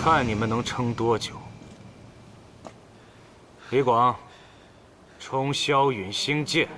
看你们能撑多久。李广，冲霄陨星剑。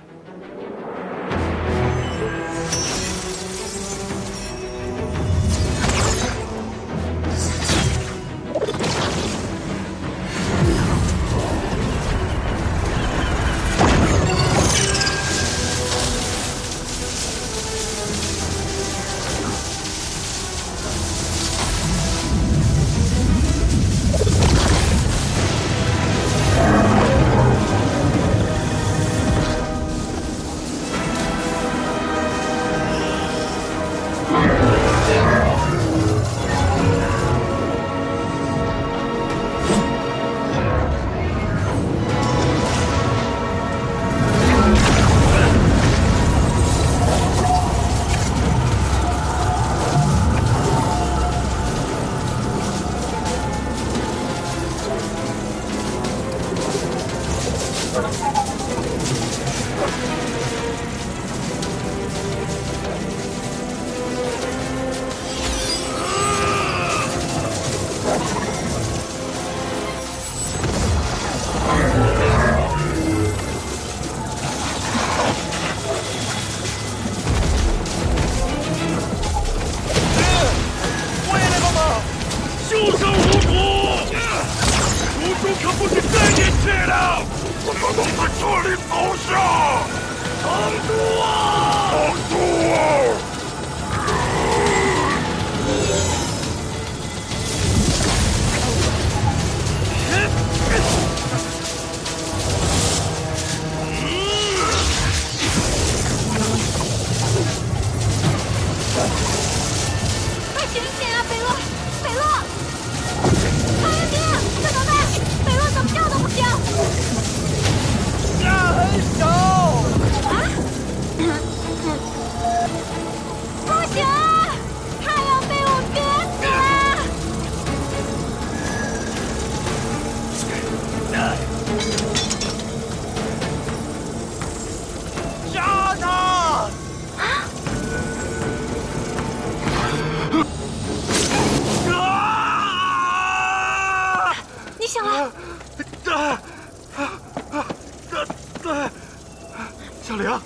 小玲，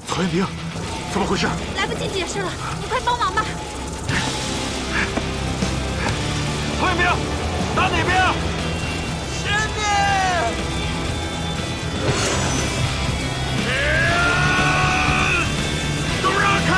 曹元平，怎么回事？来不及解释了，你快帮忙吧！曹元平，打哪边啊？前面！都让开！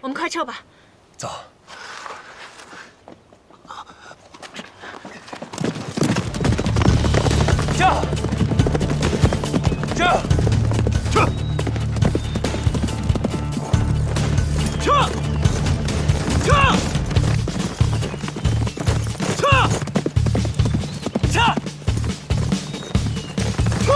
我们快撤吧。走。撤！撤！撤！撤！撤！撤！撤！撤！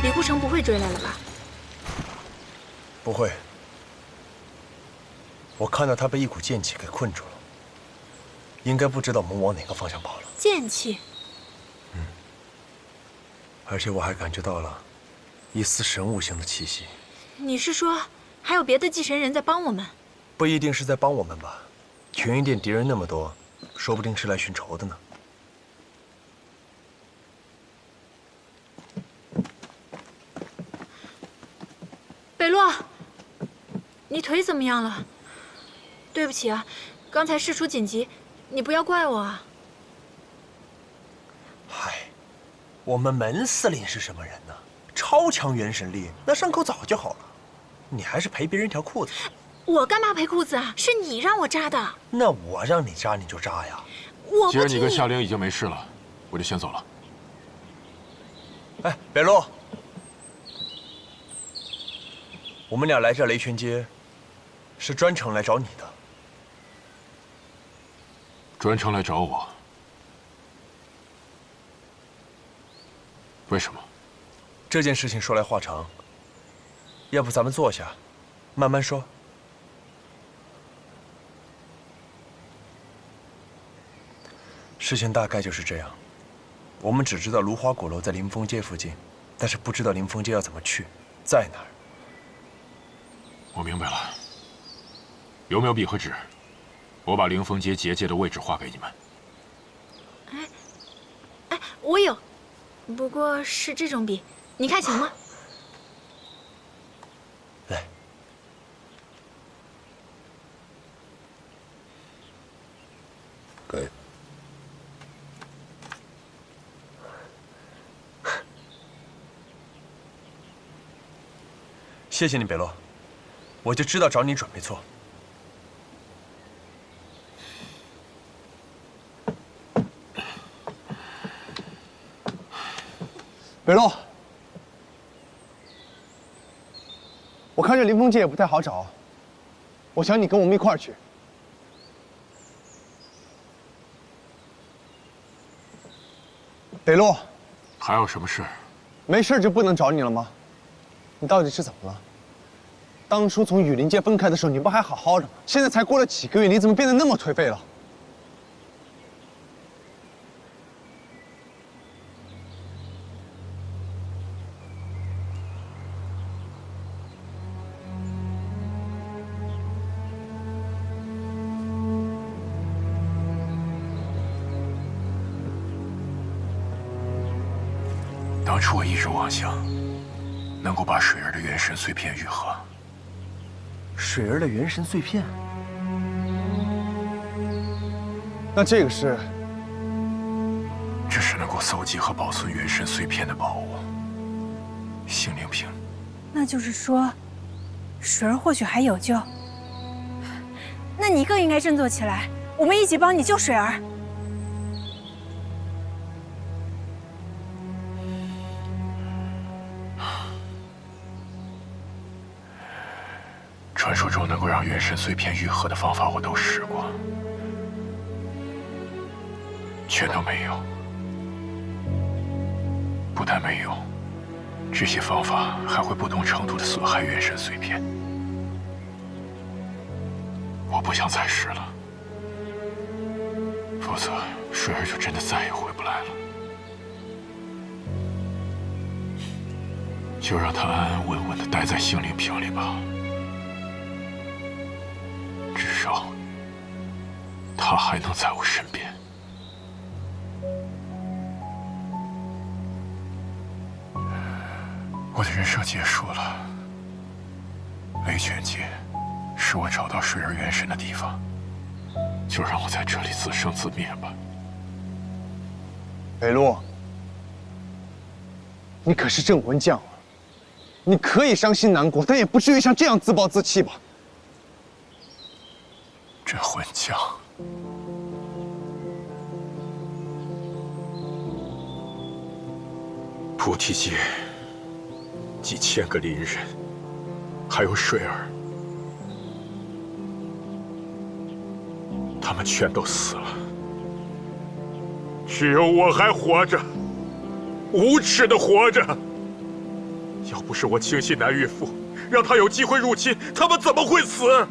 李护成不会追来了吧？不会，我看到他被一股剑气给困住了，应该不知道我们往哪个方向跑了。剑气。而且我还感觉到了一丝神物性的气息。你是说还有别的祭神人在帮我们？不一定是在帮我们吧？群英殿敌人那么多，说不定是来寻仇的呢。你腿怎么样了？对不起啊，刚才事出紧急，你不要怪我啊。嗨，我们门司令是什么人呢？超强元神力，那伤口早就好了。你还是赔别人一条裤子。我干嘛赔裤子啊？是你让我扎的。那我让你扎你就扎呀。我不既然你听跟夏玲已经没事了，我就先走了。哎，北路，我们俩来这雷泉街，是专程来找你的。专程来找我？为什么？这件事情说来话长，要不咱们坐下，慢慢说。事情大概就是这样，我们只知道芦花果楼在临风街附近，但是不知道临风街要怎么去，在哪儿。我明白了。有没有笔和纸？我把灵峰街结界的位置画给你们。哎，我有，不过是这种笔，你看行吗？来，给。谢谢你，北洛，我就知道找你准没错。北洛，我看这林峰街也不太好找，我想你跟我们一块儿去。北洛，还有什么事？没事就不能找你了吗？你到底是怎么了？当初从雨林街分开的时候，你不还好好的吗？现在才过了几个月，你怎么变得那么颓废了？当初我一直妄想能够把水儿的元神碎片愈合。水儿的元神碎片？那这个是？这是能够搜集和保存元神碎片的宝物——心灵瓶。那就是说，水儿或许还有救。那你更应该振作起来，我们一起帮你救水儿。传说中能够让元神碎片愈合的方法我都试过，全都没用。不但没用，这些方法还会不同程度的损害元神碎片。我不想再试了，否则水儿就真的再也回不来了。就让他安安稳稳地待在心灵瓶里吧。至少，他还能在我身边。我的人生结束了，雷泉街是我找到水儿元神的地方，就让我在这里自生自灭吧。北路，你可是镇魂将啊！你可以伤心难过，但也不至于像这样自暴自弃吧？镇魂将，菩提街几千个邻人，还有水儿，他们全都死了，只有我还活着，无耻的活着。要不是我倾心难孕妇，让他有机会入侵，他们怎么会死？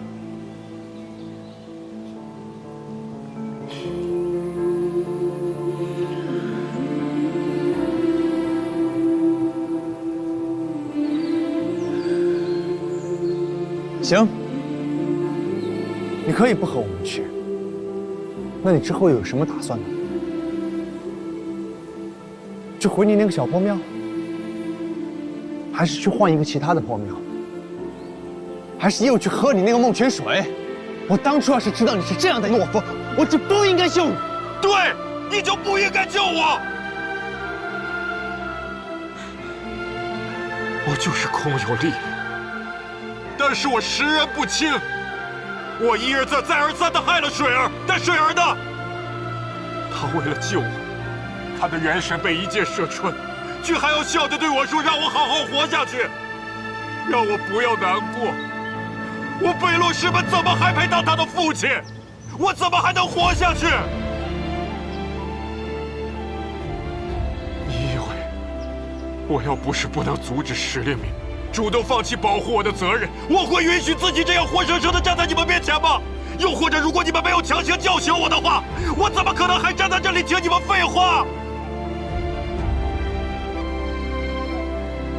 行，你可以不和我们去。那你之后有什么打算呢？就回你那个小破庙，还是去换一个其他的破庙？还是又去喝你那个梦泉水？我当初要是知道你是这样的懦夫，我就不应该救你。对，你就不应该救我。我就是空有力量，但是我识人不清。我一而再、再而三地害了水儿，但水儿呢？他为了救我，他的元神被一箭射穿，却还要笑着对我说：“让我好好活下去，让我不要难过。”我北洛师门怎么还配当他的父亲？我怎么还能活下去？你以为我要不是不能阻止石令明主动放弃保护我的责任，我会允许自己这样活生生的站在你们面前吗？又或者，如果你们没有强行叫醒我的话，我怎么可能还站在这里听你们废话？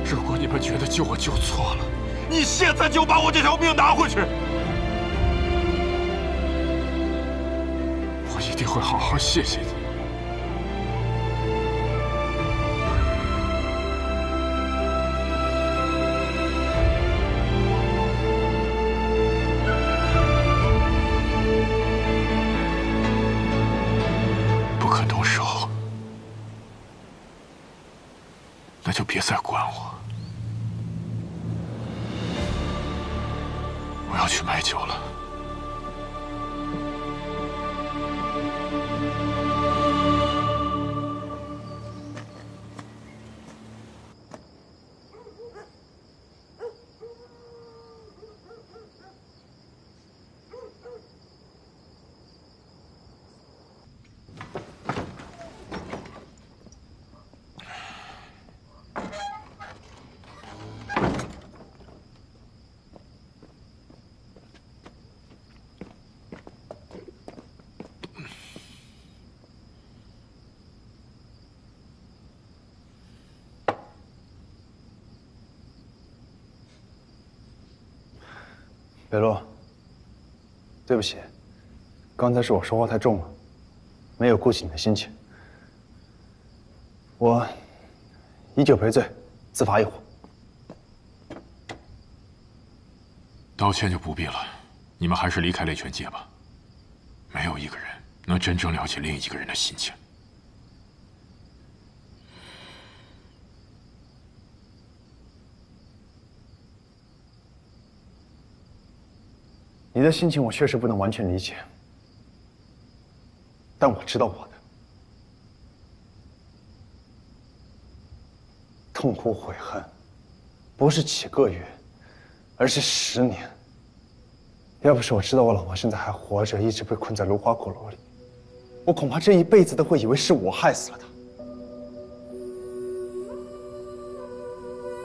如果你们觉得救我救错了，你现在就把我这条命拿回去，我一定会好好谢谢你。不肯动手，那就别再管我。我要去买酒了。北洛，对不起，刚才是我说话太重了，没有顾及你的心情。我以酒赔罪，自罚一壶。道歉就不必了，你们还是离开雷泉界吧。没有一个人能真正了解另一个人的心情。你的心情我确实不能完全理解，但我知道我的痛苦悔恨，不是几个月，而是10年。要不是我知道我老婆现在还活着，一直被困在芦花果楼里，我恐怕这一辈子都会以为是我害死了她。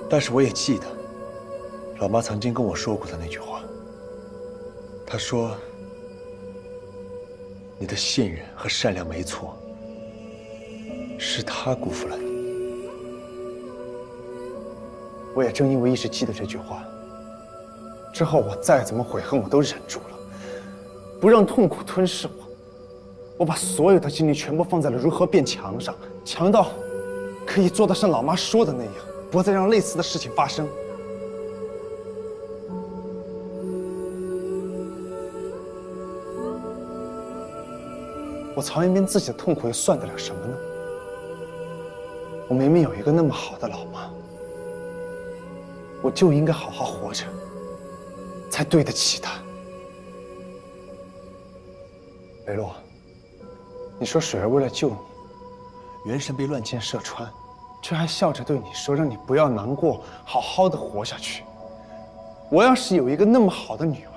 但是我也记得，老妈曾经跟我说过的那句话。她说：“你的信任和善良没错，是他辜负了你。”我也正因为一直记得这句话，之后我再怎么悔恨，我都忍住了，不让痛苦吞噬我。我把所有的精力全部放在了如何变强上，强到可以做到像老妈说的那样，不再让类似的事情发生。我曹延边自己的痛苦又算得了什么呢？我明明有一个那么好的老妈，我就应该好好活着，才对得起她。北洛，你说水儿为了救你，元神被乱箭射穿，却还笑着对你说让你不要难过，好好的活下去。我要是有一个那么好的女儿，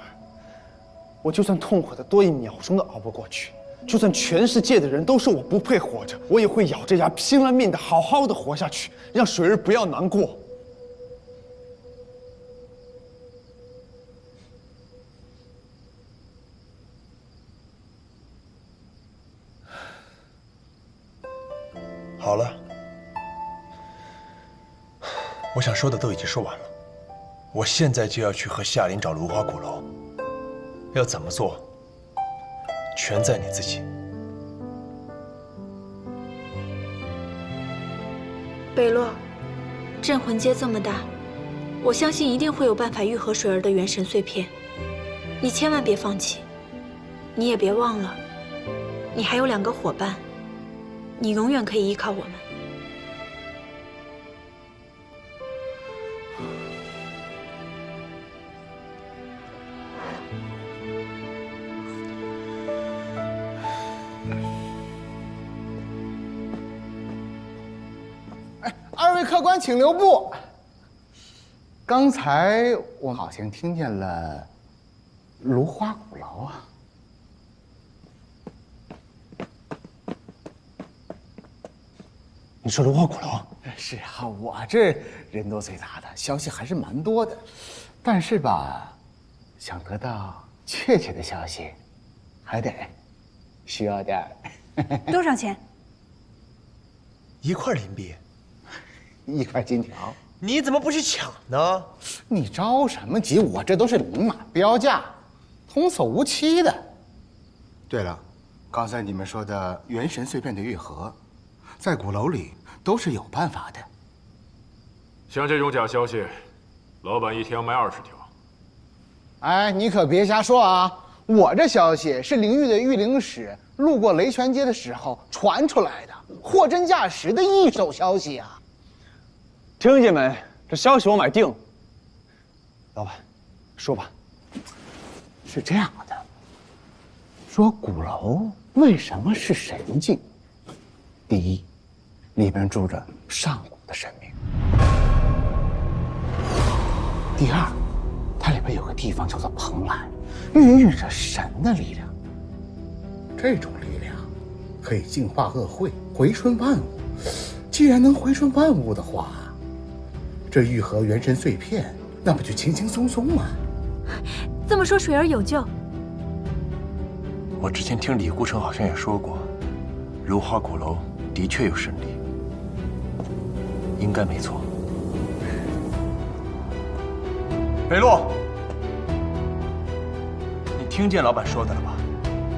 我就算痛苦的多1秒钟都熬不过去。就算全世界的人都说我不配活着，我也会咬着牙拼了命的好好的活下去，让水儿不要难过。好了，我想说的都已经说完了，我现在就要去和夏琳找芦花果楼，要怎么做？全在你自己。北洛，镇魂街这么大，我相信一定会有办法愈合水儿的元神碎片。你千万别放弃，你也别忘了，你还有2个伙伴，你永远可以依靠我们。2位客官，请留步。刚才我好像听见了芦花鼓楼啊。你说芦花鼓楼？是啊，我这人多嘴杂的，消息还是蛮多的，但是吧，想得到确切的消息，还得需要点儿。多少钱1块银币。 1块金条，你怎么不去抢呢？你着什么急？我这都是明码标价，童叟无欺的。对了，刚才你们说的元神碎片的愈合，在鼓楼里都是有办法的。像这种假消息，老板一天要卖20条。哎，你可别瞎说啊！我这消息是灵域的御灵使路过雷泉街的时候传出来的，货真价实的一手消息啊！ 听见没？这消息我买定。老板，说吧。是这样的，说鼓楼为什么是神境？第一，里边住着上古的神明；第二，它里边有个地方叫做蓬莱，孕育着神的力量。这种力量可以净化恶秽，回春万物。既然能回春万物的话， 这愈合元神碎片，那不就轻轻松松吗？这么说，水儿有救？我之前听李顾城好像也说过，芦花鼓楼的确有神力，应该没错。北洛，你听见老板说的了吧？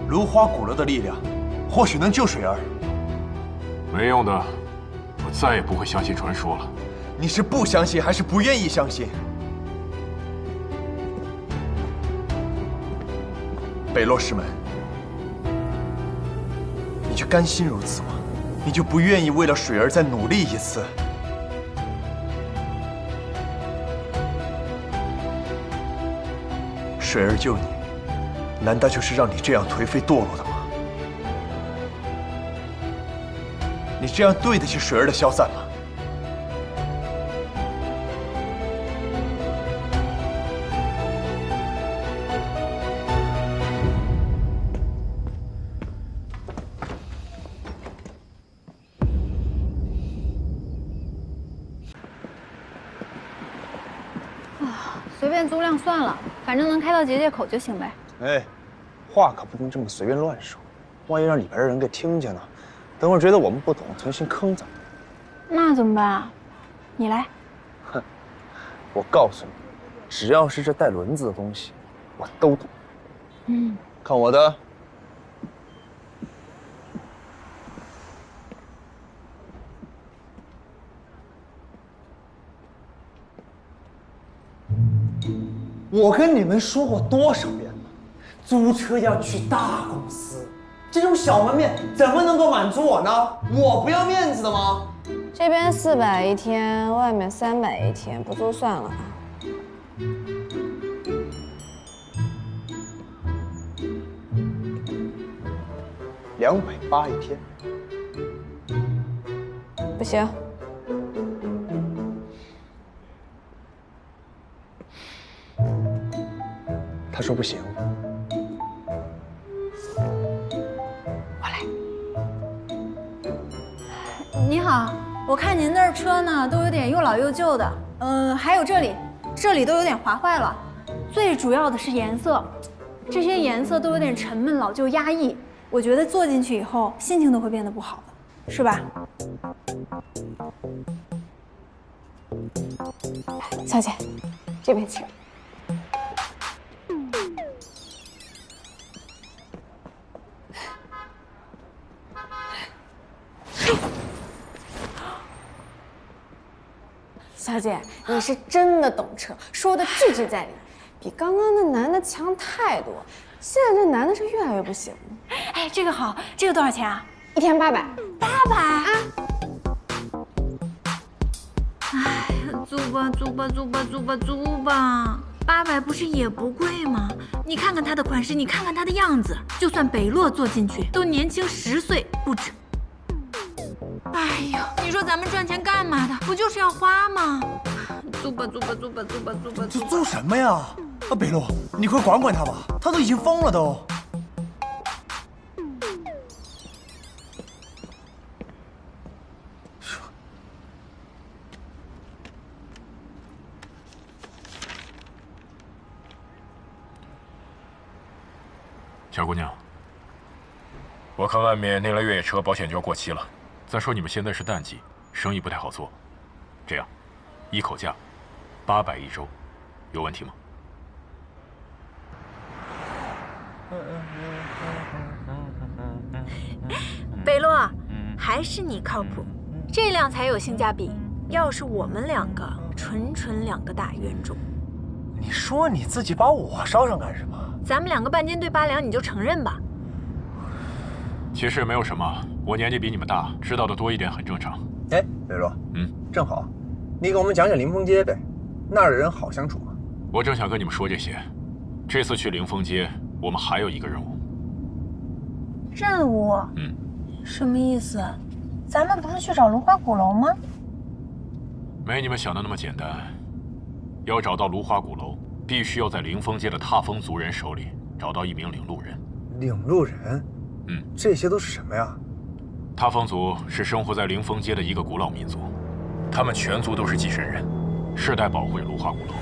芦花鼓楼的力量，或许能救水儿。没用的，我再也不会相信传说了。 你是不相信还是不愿意相信？北洛师门，你就甘心如此吗？你就不愿意为了水儿再努力一次？水儿救你，难道就是让你这样颓废堕落的吗？你这样对得起水儿的消散吗？ 随便租辆算了，反正能开到结界口就行呗。哎，话可不能这么随便乱说，万一让里边的人给听见了，等会儿觉得我们不懂，存心坑咱们。那怎么办啊？你来。哼，我告诉你，只要是这带轮子的东西，我都懂。嗯，看我的。 我跟你们说过多少遍了，租车要去大公司，这种小门面怎么能够满足我呢？我不要面子的吗？这边400一天，外面300一天，不租算了。 280一天，不行。 他说不行。我来。你好，我看您那儿车呢，都有点又老又旧的。还有这里都有点划坏了。最主要的是颜色，这些颜色都有点沉闷、老旧、压抑。我觉得坐进去以后，心情都会变得不好的，是吧？小姐，这边请。 小小姐，你是真的懂车，说的句句在理，比刚刚那男的强太多。现在这男的是越来越不行了。哎，这个好，这个多少钱啊？1天800。800啊！哎，租吧租吧租吧租吧租吧，800不是也不贵吗？你看看他的款式，你看看他的样子，就算北洛坐进去，都年轻10岁不止。哎呀，你说咱们赚钱干嘛的？不就是要花吗？租吧租吧租吧租吧租吧租吧。租什么呀？啊，北洛，你快管管他吧，他都已经疯了都。小姑娘，我看外面那辆越野车保险就要过期了。再说你们现在是淡季，生意不太好做。这样，一口价800一周，有问题吗？北洛，还是你靠谱，这辆才有性价比。要是我们两个，纯2个大冤种。你说你自己把我捎上干什么？咱们2个半斤对8两，你就承认吧。其实也没有什么，我年纪比你们大，知道的多一点很正常。哎，北洛，正好，你给我们讲讲临风街呗，那儿的人好相处吗？我正想跟你们说这些。这次去临风街，我们还有一个任务。任务？什么意思？咱们不是去找芦花鼓楼吗？没你们想的那么简单。要找到芦花鼓楼，必须要在临风街的踏风族人手里找到一名领路人。领路人？这些都是什么呀？踏风族是生活在临风街的一个古老民族，他们全族都是祭神人，世代保护着芦花鼓楼。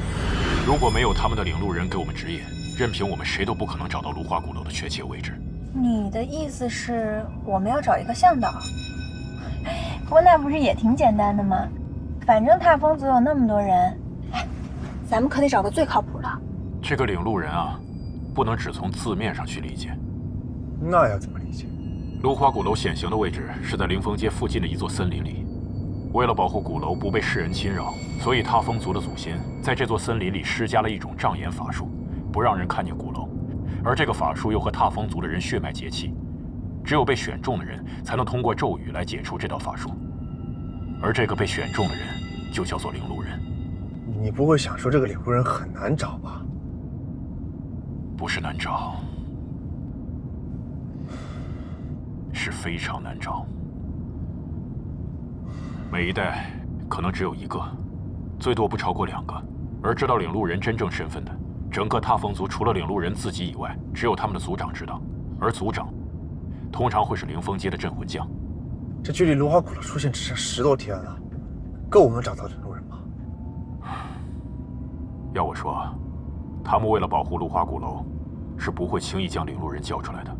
如果没有他们的领路人给我们指引，任凭我们谁都不可能找到芦花鼓楼的确切位置。你的意思是我们要找一个向导？不过那不是也挺简单的吗？反正踏风族有那么多人，咱们可得找个最靠谱的。这个领路人啊，不能只从字面上去理解。那要怎么理解？芦花鼓楼显形的位置是在临风街附近的一座森林里。为了保护鼓楼不被世人侵扰，所以踏风族的祖先在这座森林里施加了一种障眼法术，不让人看见鼓楼。而这个法术又和踏风族的人血脉结契，只有被选中的人才能通过咒语来解除这道法术。而这个被选中的人就叫做领路人。你不会想说这个领路人很难找吧？不是难找，是非常难找。每一代可能只有1个，最多不超过2个。而知道领路人真正身份的，整个踏风族除了领路人自己以外，只有他们的族长知道。而族长通常会是临风街的镇魂将。这距离芦花鼓楼出现只剩10多天了，够我们找到领路人吗？要我说，他们为了保护芦花鼓楼，是不会轻易将领路人叫出来的。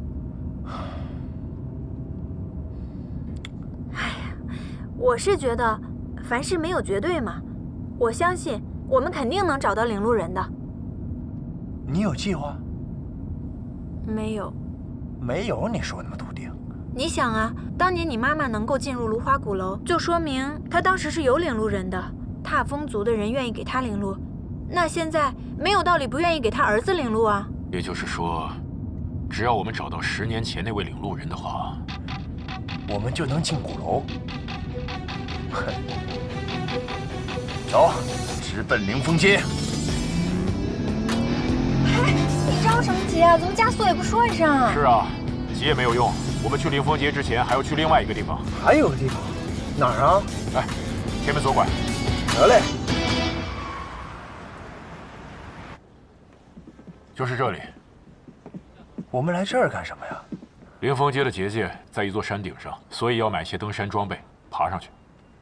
我是觉得，凡事没有绝对嘛。我相信我们肯定能找到领路人的。你有计划？没有。没有你说那么笃定。你想啊，当年你妈妈能够进入芦花鼓楼，就说明她当时是有领路人的。踏风族的人愿意给她领路，那现在没有道理不愿意给她儿子领路啊。也就是说，只要我们找到10年前那位领路人的话，我们就能进鼓楼。走，直奔临风街。你着什么急啊？怎么加速也不说一声？是啊，急也没有用。我们去临风街之前还要去另外一个地方。还有个地方？哪儿啊？来，前面左拐。得嘞。就是这里。我们来这儿干什么呀？临风街的结界在一座山顶上，所以要买些登山装备，爬上去。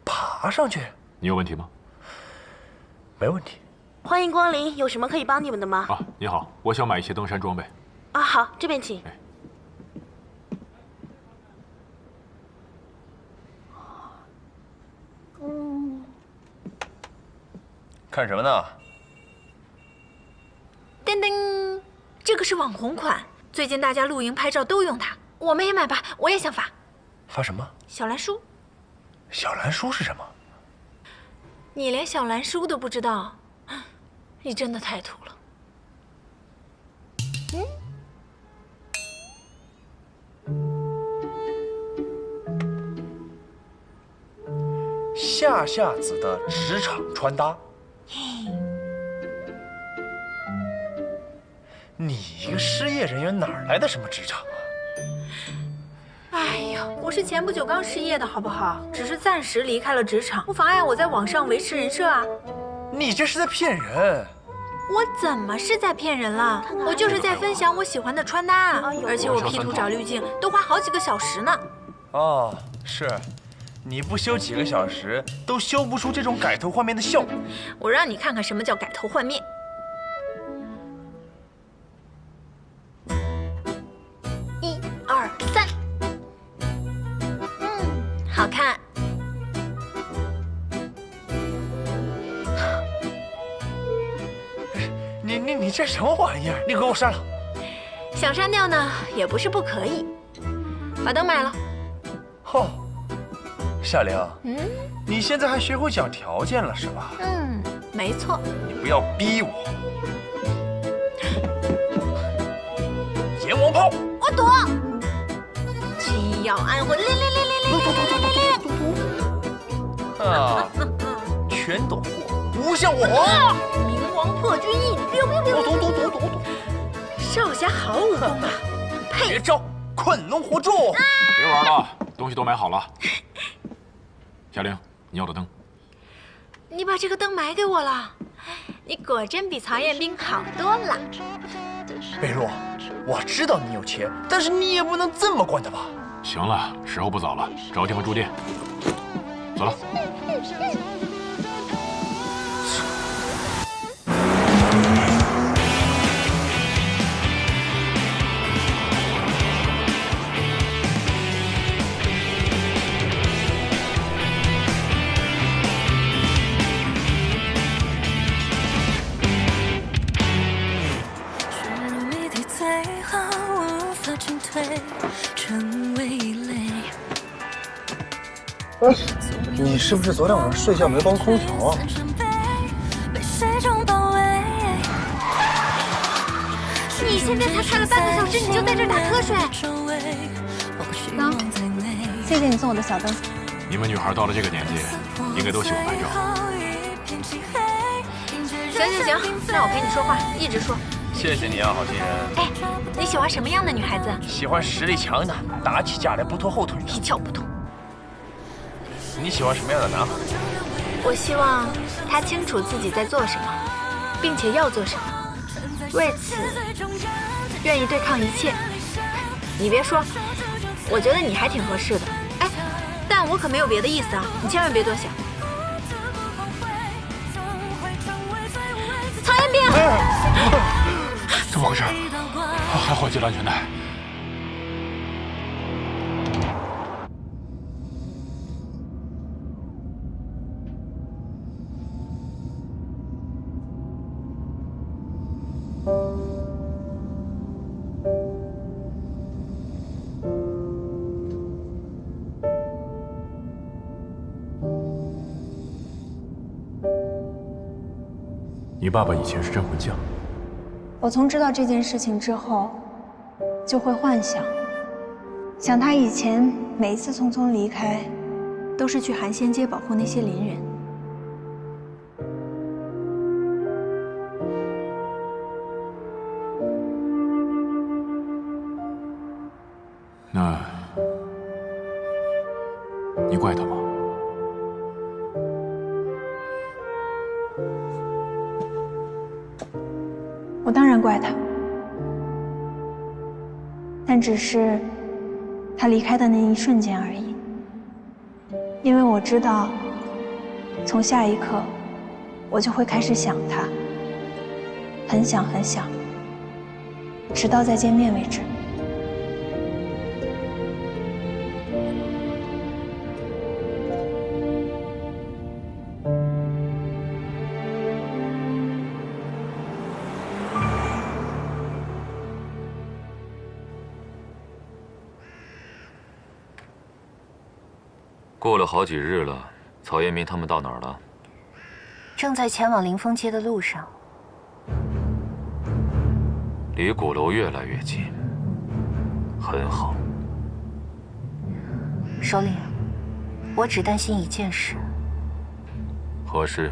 爬上去？你有问题吗？没问题。欢迎光临，有什么可以帮你们的吗？啊，你好，我想买一些登山装备。啊，好，这边请。看什么呢？噔噔，这个是网红款，最近大家露营拍照都用它，我们也买吧，我也想发。发什么？小蓝书。小蓝书是什么？你连小兰叔都不知道，你真的太土了。夏夏子的职场穿搭。你一个失业人员哪来的什么职场啊？哎呀，我是前不久刚失业的，好不好？只是暂时离开了职场，不妨碍我在网上维持人设啊。你这是在骗人！我怎么是在骗人了？我就是在分享我喜欢的穿搭啊！而且我 P 图找滤镜都花好几个小时呢。哦，是，你不修几个小时都修不出这种改头换面的效果。我让你看看什么叫改头换面。1、2、3，好看。你这什么玩意儿？你给我删了！想删掉呢，也不是不可以。把灯买了。哦，夏玲，你现在还学会讲条件了是吧？没错。你不要逼我。阎王炮，我躲。鸡要安魂，啊，全躲过，不像我。冥王破军印，躲。少侠好武功啊！绝招困龙活捉。别玩了，东西都买好了。夏玲，你要的灯。你把这个灯买给我了，你果真比曹彦斌好多了。贝洛，我知道你有钱，但是你也不能这么惯他吧？行了，时候不早了，找地方住店。走了。你是不是昨天晚上睡觉没关空调啊？你现在才开了半个小时，你就在这儿打瞌睡？喏，谢谢你送我的小灯。你们女孩到了这个年纪，应该都喜欢拍照。行，那我陪你说话，一直说。谢谢你啊，好心人。哎，你喜欢什么样的女孩子？喜欢实力强的，打起架来不拖后腿的。一窍不通。你喜欢什么样的男孩？我希望他清楚自己在做什么，并且要做什么，为此愿意对抗一切。你别说，我觉得你还挺合适的。哎，但我可没有别的意思啊，你千万别多想。曹彦斌，怎么回事？还好系了安全带。你爸爸以前是镇魂将。我从知道这件事情之后，就会幻想他以前每一次匆匆离开，都是去寒仙街保护那些邻人。那，你怪他吗？我当然怪他，但只是他离开的那一瞬间而已。因为我知道，从下一刻，我就会开始想他，很想很想，直到再见面为止。过了好几日了，曹彦斌他们到哪儿了？正在前往凌风街的路上。离鼓楼越来越近，很好。首领，我只担心一件事。何事？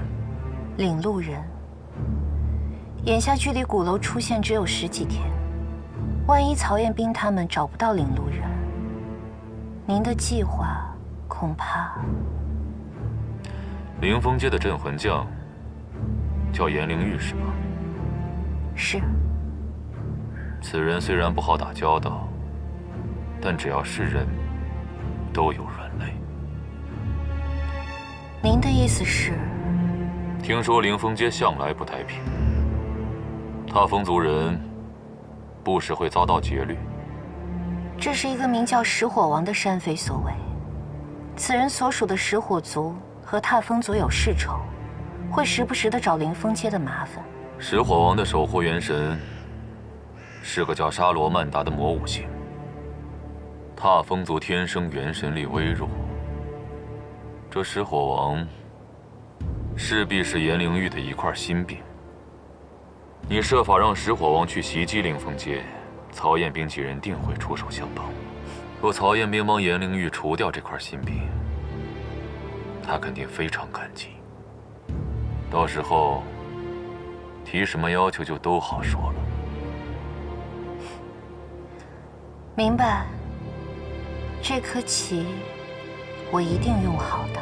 领路人。眼下距离鼓楼出现只有10几天，万一曹彦斌他们找不到领路人，您的计划恐怕……凌风街的镇魂将叫颜灵玉是吗？是。此人虽然不好打交道，但只要是人，都有软肋。您的意思是？听说凌风街向来不太平，踏风族人不时会遭到劫掠。这是一个名叫石火王的山匪所为。此人所属的石火族和踏风族有世仇，会时不时的找凌风街的麻烦。石火王的守护元神是个叫沙罗曼达的魔武星。踏风族天生元神力微弱，这石火王势必是颜灵玉的一块心病。你设法让石火王去袭击凌风街，曹彦斌几人定会出手相帮。若曹彦斌帮颜灵玉除掉这块心病，他肯定非常感激。到时候提什么要求就都好说了。明白。这颗棋，我一定用好的。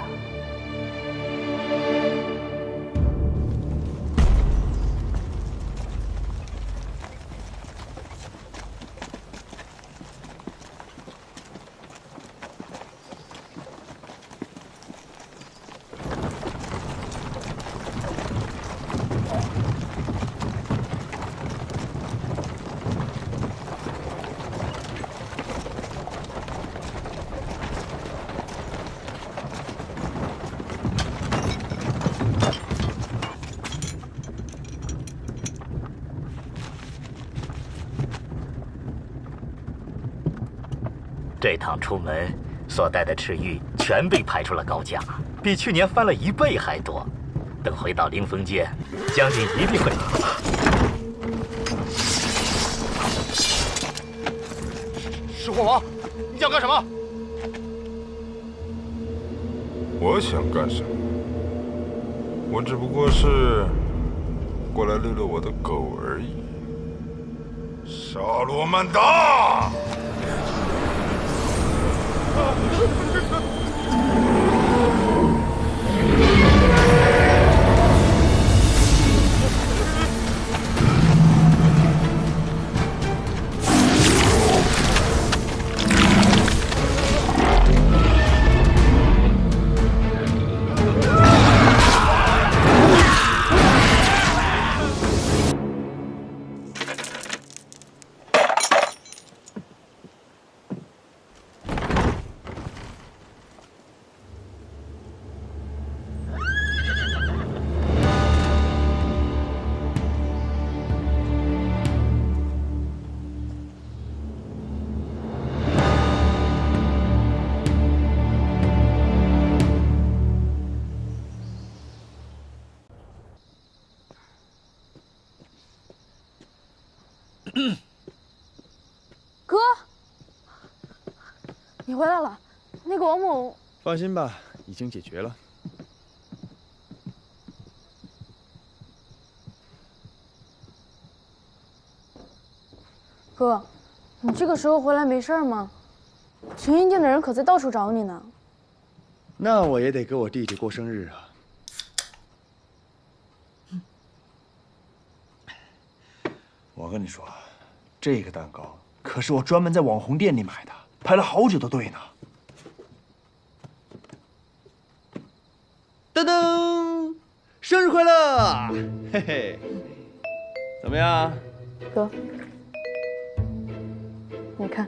这趟出门所带的赤玉全被排出了高价，比去年翻了1倍还多。等回到凌风街，将军一定会……石火王，你想干什么？我想干什么？我只不过是过来遛遛我的狗而已。沙罗曼达！哥，你回来了。那个王某，放心吧，已经解决了。哥，你这个时候回来没事吗？群英殿的人可在到处找你呢。那我也得给我弟弟过生日啊。我跟你说，这个蛋糕可是我专门在网红店里买的，排了好久的队呢。噔噔，生日快乐！嘿嘿，怎么样，哥？你看，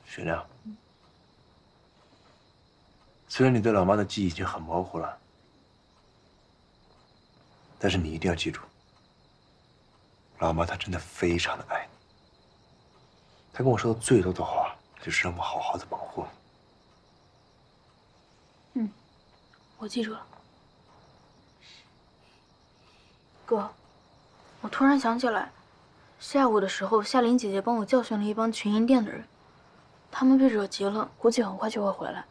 雪亮，虽然你对老妈的记忆已经很模糊了，但是你一定要记住，老妈她真的非常的爱你。她跟我说的最多的话，就是让我好好的保护你。我记住了。哥，我突然想起来，下午的时候，夏琳姐姐帮我教训了一帮群英殿的人，他们被惹急了，估计很快就会回来。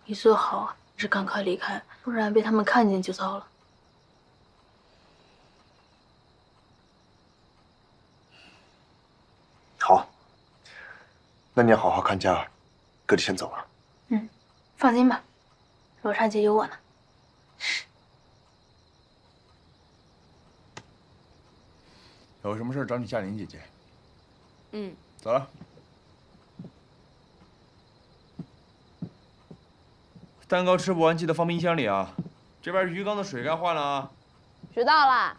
你最好是赶快离开，不然被他们看见就糟了。好，那你要好好看家，哥就先走了。放心吧，罗刹姐有我呢。有什么事找你夏琳姐姐。走了。蛋糕吃不完记得放冰箱里啊。这边鱼缸的水该换了啊。知道啦。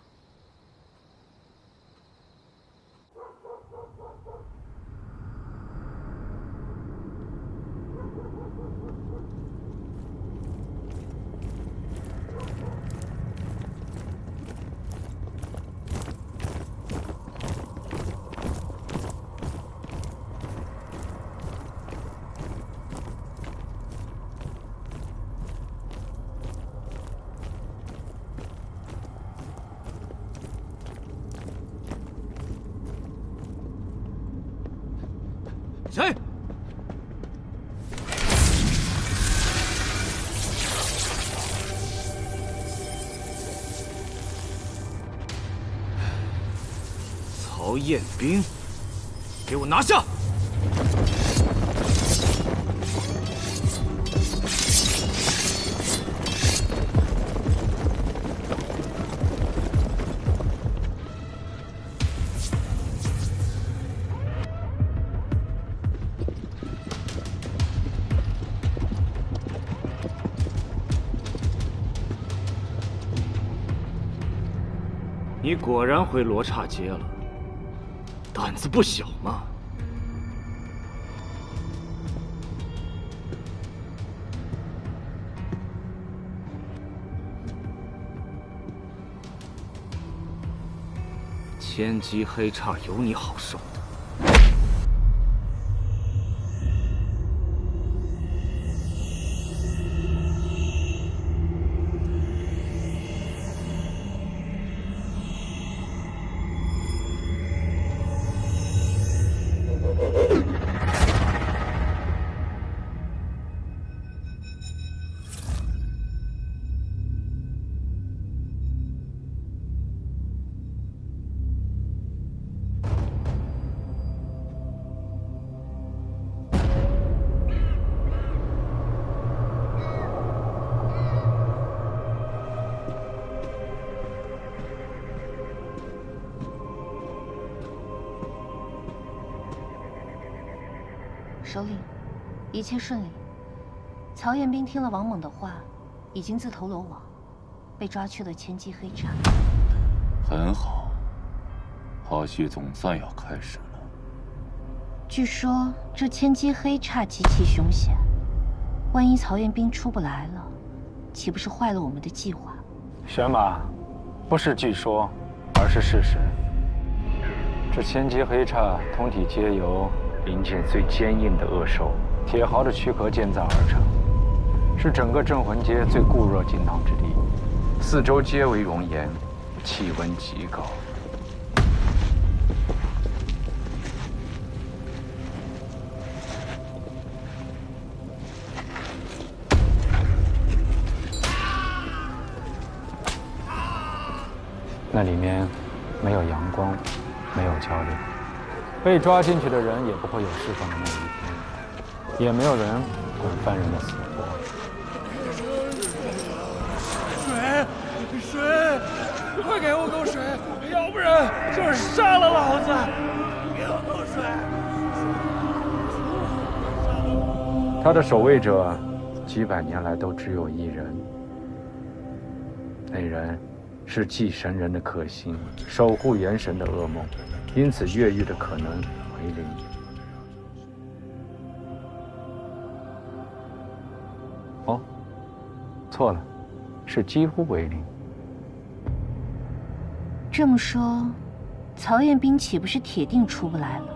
谁？曹彦兵，给我拿下！你果然回罗刹街了，胆子不小嘛！千机黑叉有你好受的。首领，一切顺利。曹彦兵听了王猛的话，已经自投罗网，被抓去了千机黑叉。很好，花絮总算要开始了。据说这千机黑叉极其凶险，万一曹彦兵出不来了，岂不是坏了我们的计划？玄马，不是据说，而是事实。这千机黑叉通体皆由灵界最坚硬的恶兽铁豪的躯壳建造而成，是整个镇魂街最固若金汤之地，四周皆为熔岩，气温极高。那里面没有阳光，没有交流，被抓进去的人也不会有释放的那一天，也没有人管犯人的死活。水，快给我口水，要不然就是杀了老子！给我口水！他的守卫者几百年来都只有一人，那人是祭神人的克星，守护元神的噩梦，因此越狱的可能为零。哦，错了，是几乎为零。这么说，曹彦斌岂不是铁定出不来了？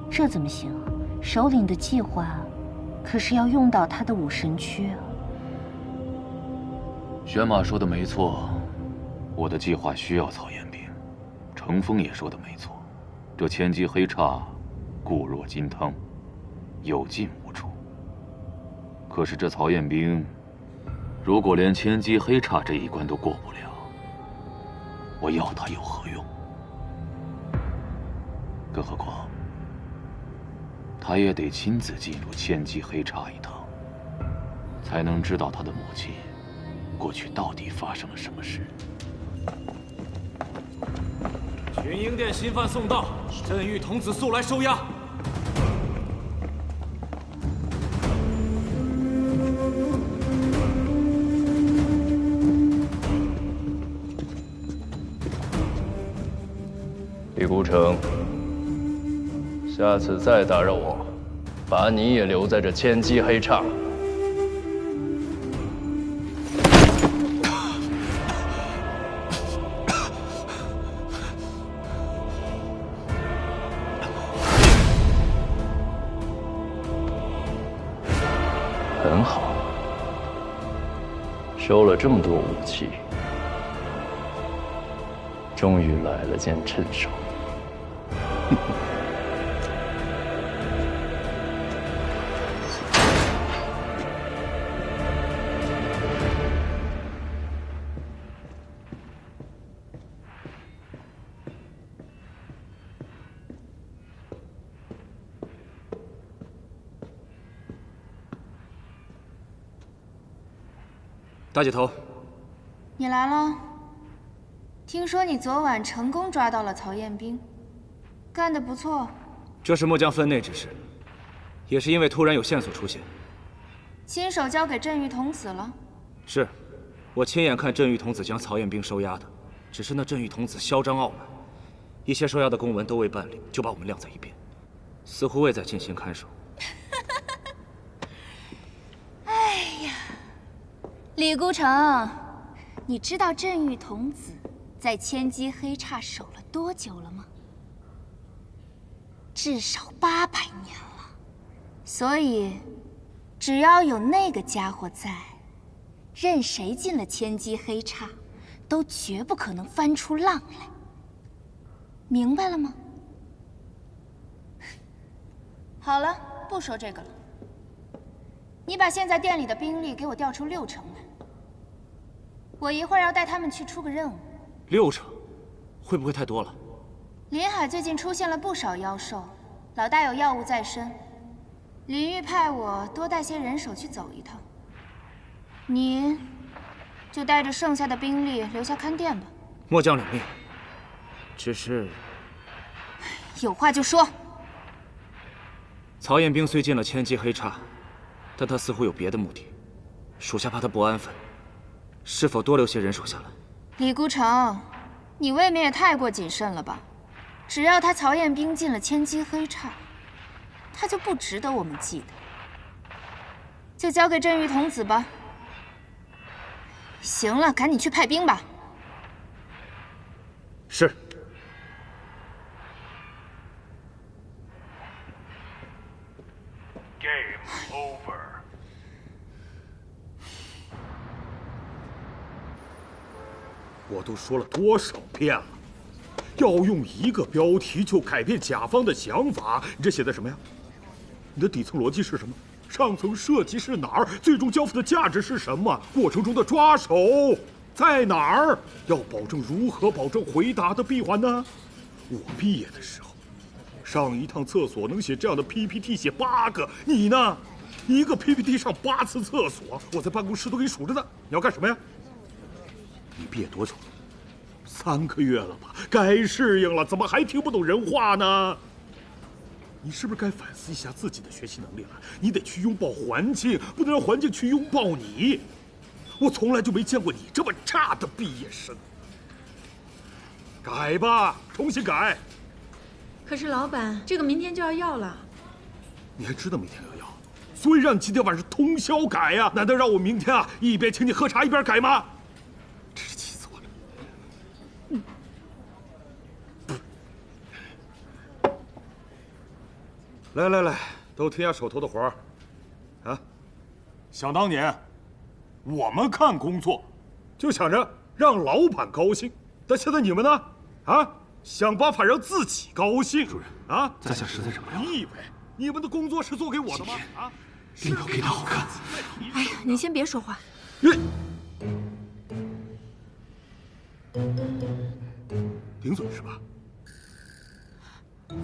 这怎么行啊？首领的计划可是要用到他的武神区啊！玄马说的没错，我的计划需要曹彦斌。程峰也说的没错，这千机黑叉固若金汤，有进无出。可是这曹彦斌，如果连千机黑叉这一关都过不了，我要他有何用？更何况，他也得亲自进入千机黑叉一趟，才能知道他的母亲过去到底发生了什么事。群英殿新犯送到，镇狱童子速来收押。李孤城，下次再打扰我，把你也留在这千机黑叉。很好，收了这么多武器，终于来了件趁手。大姐头，你来了。听说你昨晚成功抓到了曹彦斌，干得不错。这是末将分内之事，也是因为突然有线索出现。亲手交给镇狱童子了？是，我亲眼看镇狱童子将曹彦斌收押的。只是那镇狱童子嚣张傲慢，一些收押的公文都未办理，就把我们晾在一边，似乎未在进行看守。哎呀，李孤城，你知道镇狱童子在千机黑叉守了多久了吗？至少800年了。所以，只要有那个家伙在，任谁进了千机黑叉，都绝不可能翻出浪来。明白了吗？好了，不说这个了。你把现在店里的兵力给我调出6成来。我一会儿要带他们去出个任务。6成，会不会太多了？临海最近出现了不少妖兽，老大有药物在身。林玉派我多带些人手去走一趟，你就带着剩下的兵力留下看店吧。末将领命。只是，有话就说。曹彦斌虽进了千机黑叉，但他似乎有别的目的，属下怕他不安分，是否多留些人手下来？李孤城，你未免也太过谨慎了吧？只要他曹彦斌进了千机黑叉，他就不值得我们记得。就交给镇狱童子吧。行了，赶紧去派兵吧。是。Game over。我都说了多少遍了，要用一个标题就改变甲方的想法。你这写的什么呀？你的底层逻辑是什么？上层设计是哪儿？最终交付的价值是什么？过程中的抓手在哪儿？要保证如何保证回答的闭环呢？我毕业的时候，上一趟厕所能写这样的 PPT 写8个，你呢？一个 PPT 上8次厕所，我在办公室都给你数着呢。你要干什么呀？你毕业多久了？3个月了吧？该适应了，怎么还听不懂人话呢？你是不是该反思一下自己的学习能力了？你得去拥抱环境，不能让环境去拥抱你。我从来就没见过你这么差的毕业生。改吧，重新改。可是老板，这个明天就要了。你还知道明天要？所以让你今天晚上通宵改呀？难道让我明天啊，一边请你喝茶一边改吗？真是气死我了！来，都停下手头的活儿。啊，想当年，我们看工作，就想着让老板高兴，但现在你们呢？啊，想办法让自己高兴。主任啊，在下实在忍不了。你以为你们的工作是做给我的吗？啊，定要给他好看。哎呀，你先别说话。顶嘴是吧？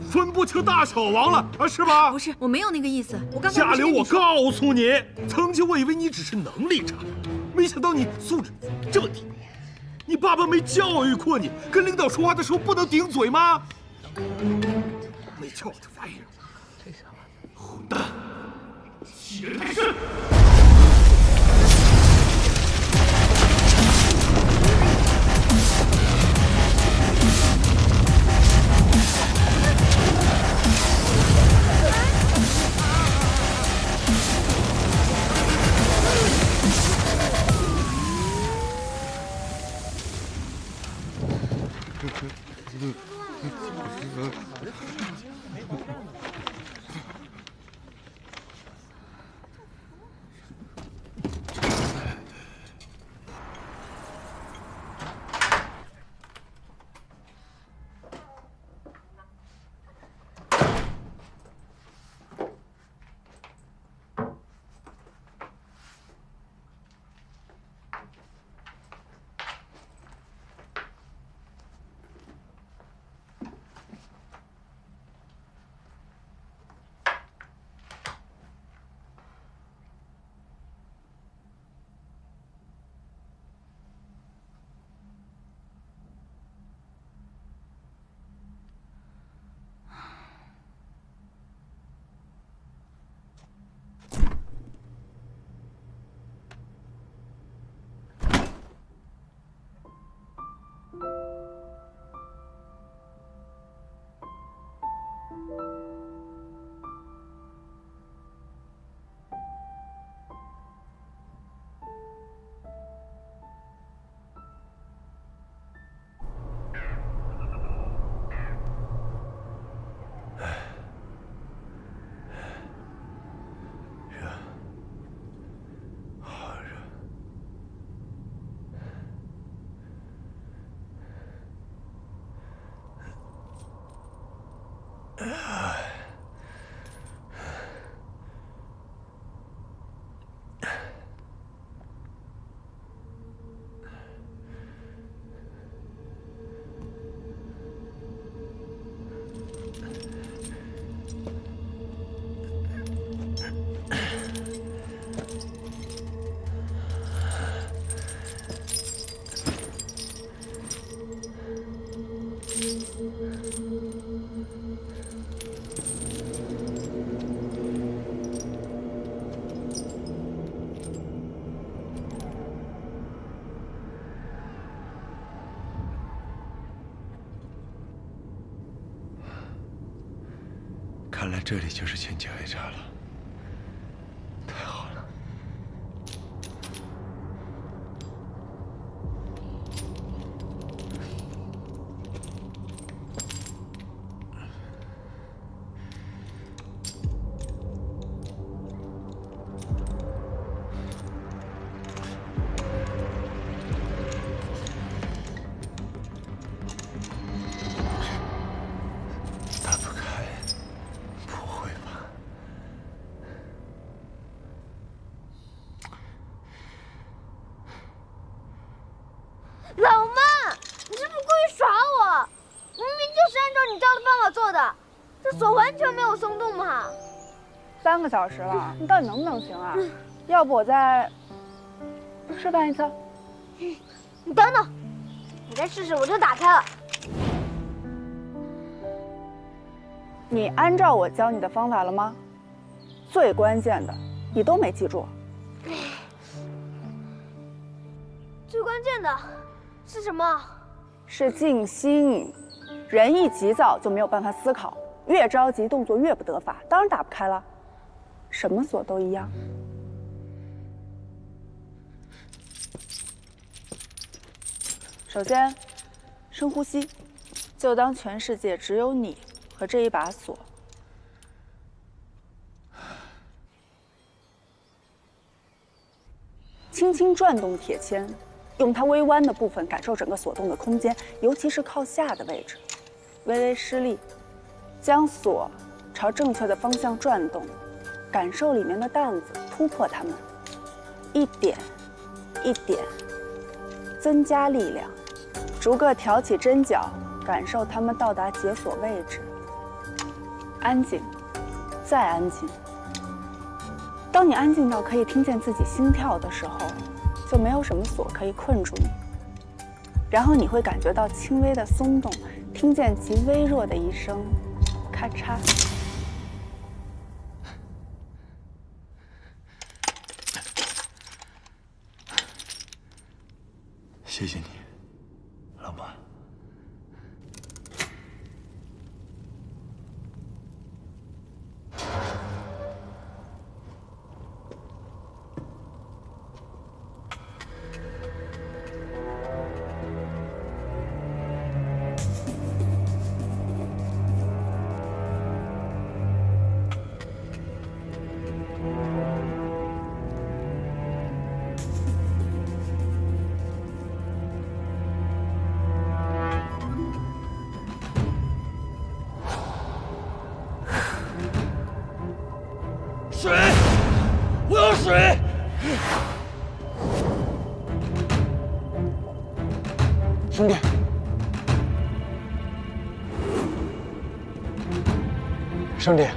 分不清大小王了啊，是吧？不是，我没有那个意思。我刚才夏玲，我告诉你，曾经我以为你只是能力差，没想到你素质这么低。你爸爸没教育过你，跟领导说话的时候不能顶嘴吗？没教这玩意儿，混蛋，欺人太甚！看来这里就是千机黑茶了，太好了。打不开。不会吧？老妈，你是不是故意耍我？明明就是按照你教的方法做的，这锁完全没有松动嘛。3个小时了，你到底能不能行啊？要不我再示范一次？你等等，你再试试，我就打开了。你按照我教你的方法了吗？最关键的，你都没记住。最关键的是什么？是静心。人一急躁就没有办法思考，越着急动作越不得法，当然打不开了。什么锁都一样。首先，深呼吸，就当全世界只有你和这一把锁。轻轻转动铁签，用它微弯的部分感受整个锁洞的空间，尤其是靠下的位置，微微施力，将锁朝正确的方向转动，感受里面的担子，突破它们，一点一点增加力量，逐个挑起针脚，感受它们到达解锁位置。安静，再安静。当你安静到可以听见自己心跳的时候，就没有什么锁可以困住你。然后你会感觉到轻微的松动，听见极微弱的一声咔嚓。谢谢你，老妈。水，我要水！兄弟，兄弟，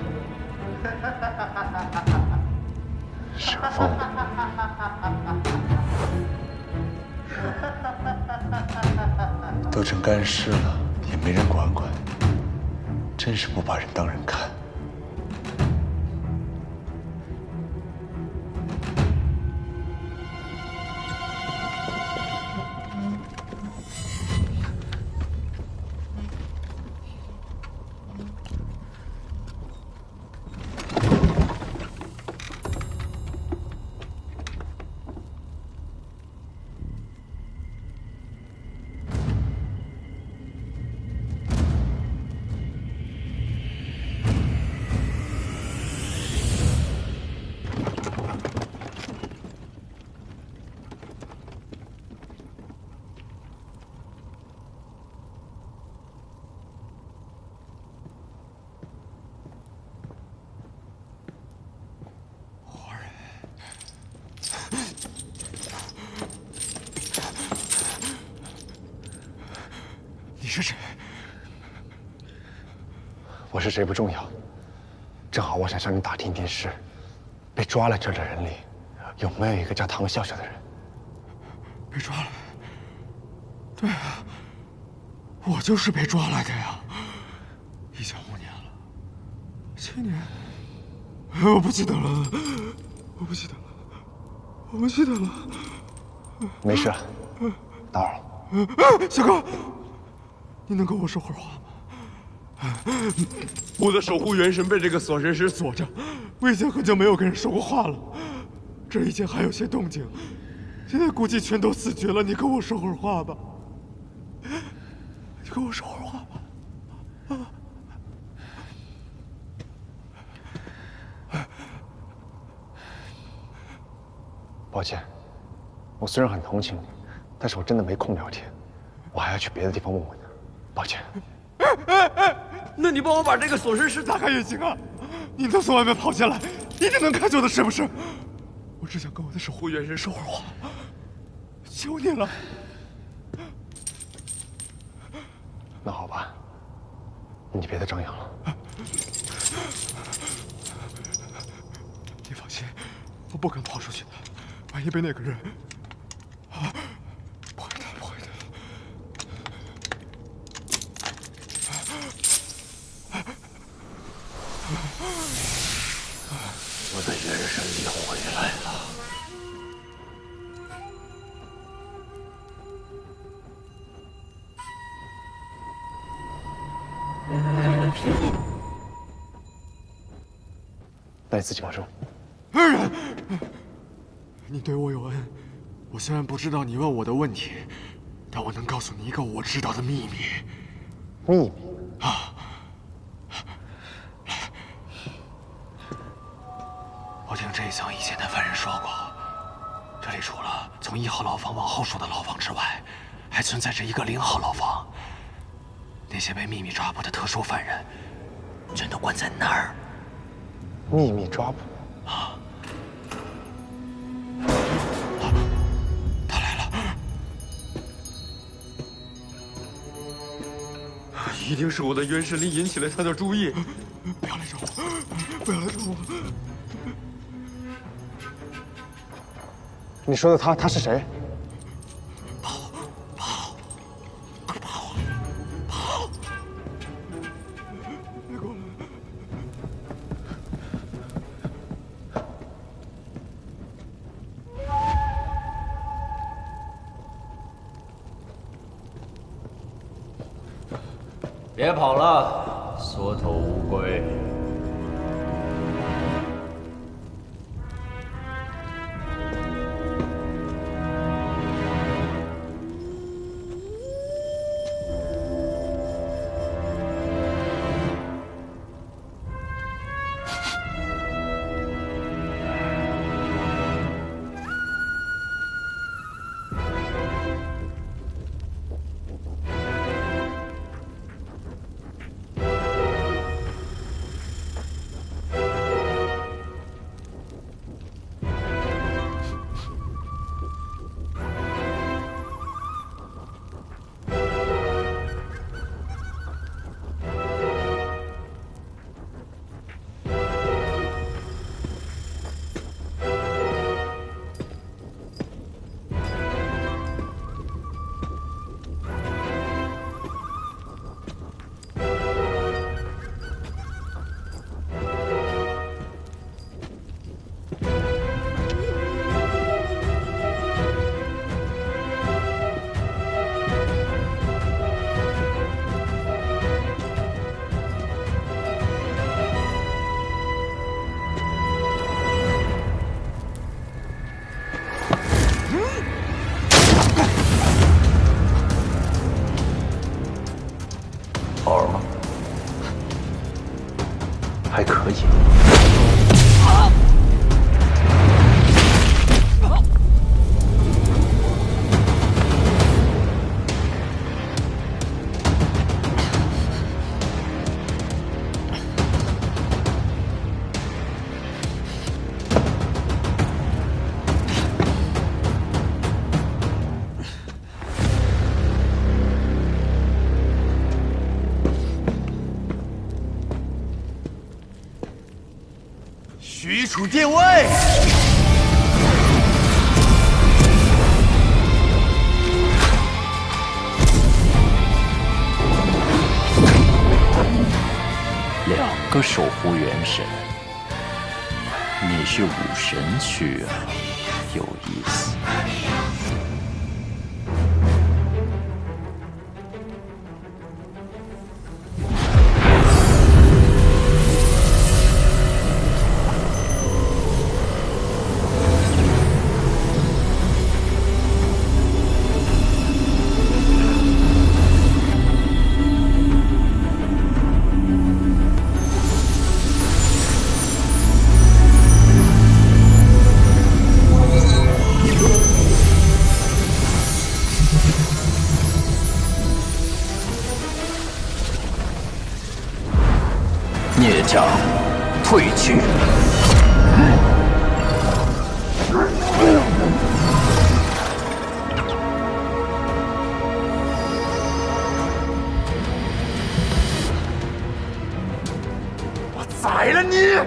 是疯了。都成干尸了，也没人管管，真是不把人当人看。你是谁？我是谁不重要，正好我想向你打听一件事：被抓来这儿的人里，有没有一个叫唐笑笑的人？被抓了？对啊，我就是被抓来的呀。已经5年了，7年，我不记得了，我不记得了，我不记得了。没事，打扰了。小高，你能跟我说会儿话吗？我的守护元神被这个锁神石锁着，我已经很久没有跟人说过话了。这以前还有些动静，现在估计全都死绝了。你跟我说会儿话吧，你跟我说会儿话吧。抱歉，我虽然很同情你，但是我真的没空聊天，我还要去别的地方问问呢。抱歉。那你帮我把这个锁神石打开也行啊！你能从外面跑进来，一定能开救的，是不是？我只想跟我的守护元神说会儿话，求你了。那好吧，你别再张扬了。你放心，我不敢跑出去的，万一被那个人……不会的，不会的。我的元神也回来了。那你自己保重。你对我有恩，我虽然不知道你问我的问题，但我能告诉你一个我知道的秘密。秘密啊！我听这一乡以前的犯人说过，这里除了从1号牢房往后数的牢房之外，还存在着一个0号牢房。那些被秘密抓捕的特殊犯人，全都关在那儿。秘密抓捕？啊！他来了！一定是我的元神力引起了他的注意。不要来找我！不要来找我！你说的他是谁？别跑了，缩头乌龟！还可以。许褚殿位。2个守护元神，你是武神区啊，有意思。孽障，退去！我宰了你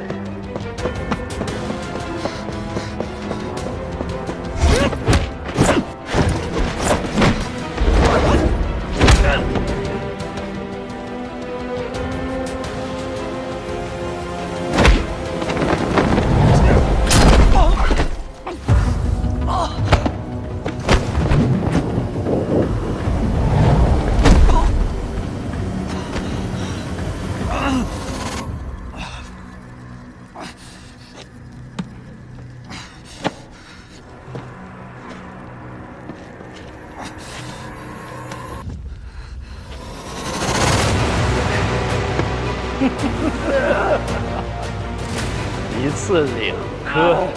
！1次2颗，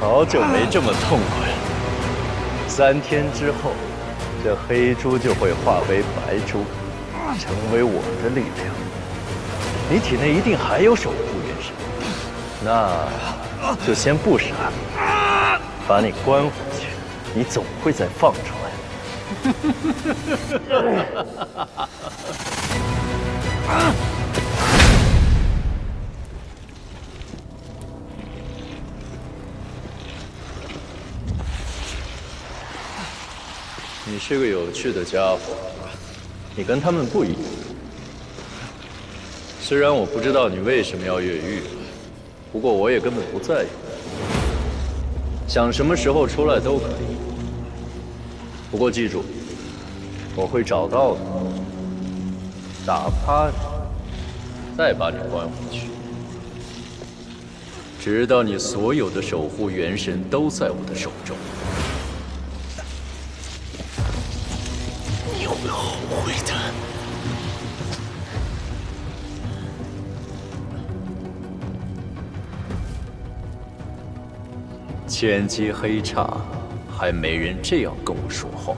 好久没这么痛快了。3天之后，这黑猪就会化为白猪，成为我的力量。你体内一定还有守护元神，那就先不杀你，把你关回去，你总会再放出来。你是个有趣的家伙，你跟他们不一样。虽然我不知道你为什么要越狱，不过我也根本不在意，想什么时候出来都可以。不过记住，我会找到你，打趴你，再把你关回去，直到你所有的守护元神都在我的手中。你会后悔的。千机黑叉，还没人这样跟我说话。